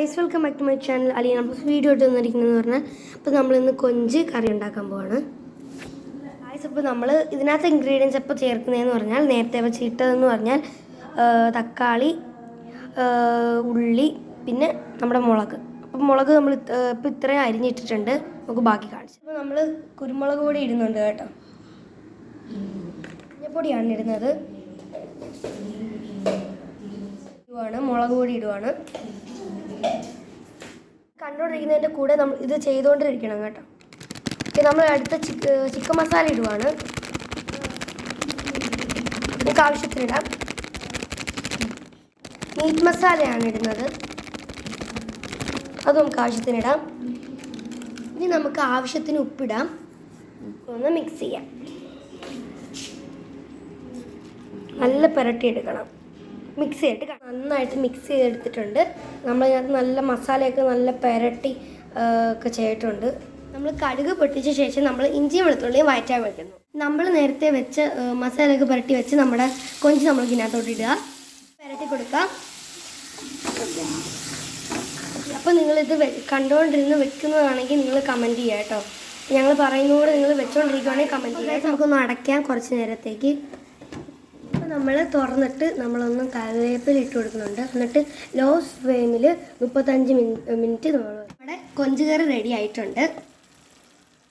Guys welcome back to my channel. അല്ലെങ്കിൽ നമ്മൾ video ഇട്ട് തന്നിരിക്കുന്നതെന്ന് പറഞ്ഞാൽ അപ്പോൾ നമ്മളിന്ന് കൊഞ്ച് കറി ഉണ്ടാക്കാൻ പോവാണ്. ഗൈസ് അപ്പോൾ നമ്മൾ ഇതിനകത്ത് ഇൻഗ്രീഡിയൻസ് എപ്പോൾ ചേർക്കുന്നതെന്ന് പറഞ്ഞാൽ നേരത്തെ വെച്ചിട്ടതെന്ന് പറഞ്ഞാൽ തക്കാളി, ഉള്ളി, പിന്നെ നമ്മുടെ മുളക്. അപ്പോൾ മുളക് നമ്മൾ ഇപ്പോൾ ഇത്രയും അരിഞ്ഞിട്ടിട്ടുണ്ട്. നമുക്ക് ബാക്കി കാണിച്ചു. അപ്പോൾ നമ്മൾ കുരുമുളക് പൊടി ഇടുന്നുണ്ട് കേട്ടോ. മഞ്ഞപ്പൊടിയാണ് ഇടുന്നത്. മുളക് പൊടി ഇടുവാണ്. കണ്ടുകൊണ്ടിരിക്കുന്നതിൻ്റെ കൂടെ നമ്മൾ ഇത് ചെയ്തുകൊണ്ടിരിക്കണം കേട്ടോ. നമ്മൾ അടുത്ത ചിക്കൻ മസാല ഇടുവാണ്. നമുക്ക് ആവശ്യത്തിനിടാം. മീറ്റ് മസാലയാണ് ഇടുന്നത്, അത് നമുക്ക് ആവശ്യത്തിനിടാം. ഇനി നമുക്ക് ആവശ്യത്തിന് ഉപ്പിടാം. ഒന്ന് മിക്സ് ചെയ്യാം. നല്ല പുരട്ടി എടുക്കണം. മിക്സ് ചെയ്തിട്ട് നന്നായിട്ട് മിക്സ് ചെയ്തെടുത്തിട്ടുണ്ട്. നമ്മളതിനകത്ത് നല്ല മസാലയൊക്കെ നല്ല പുരട്ടി ഒക്കെ ചെയ്തിട്ടുണ്ട്. നമ്മൾ കടുക് പൊട്ടിച്ച ശേഷം നമ്മൾ ഇഞ്ചിയും വെളുത്തുള്ളിയും വഴറ്റാൻ വെക്കുന്നു. നമ്മൾ നേരത്തെ വെച്ച് മസാലയൊക്കെ പുരട്ടി വെച്ച് നമ്മുടെ കൊഞ്ച് നമ്മൾക്ക് ഇതിനകത്തോട്ട് ഇടുക, പുരട്ടി കൊടുക്കാം. അപ്പോൾ നിങ്ങളിത് കണ്ടുകൊണ്ടിരുന്ന് വെക്കുന്നതാണെങ്കിൽ നിങ്ങൾ കമൻറ്റ് ചെയ്യുക കേട്ടോ. ഞങ്ങൾ പറയുന്നതോടെ നിങ്ങൾ വെച്ചുകൊണ്ടിരിക്കുകയാണെങ്കിൽ കമൻറ്റ് ചെയ്യുക. നമുക്കൊന്ന് അടയ്ക്കാം കുറച്ച് നേരത്തേക്ക്. നമ്മൾ തുറന്നിട്ട് നമ്മളൊന്ന് കറിവേപ്പില ഇട്ട് കൊടുക്കുന്നുണ്ട്. എന്നിട്ട് ലോ ഫ്ലെയിമിൽ 35 മിനിറ്റ് നമ്മുടെ കൊഞ്ച് കറി റെഡി ആയിട്ടുണ്ട്.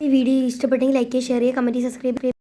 ഈ വീഡിയോ ഇഷ്ടപ്പെട്ടെങ്കിൽ ലൈക്ക് ചെയ്യുക, ഷെയർ ചെയ്യുക, കമൻറ്റ് ചെയ്യുക, സബ്സ്ക്രൈബ് ചെയ്യുക.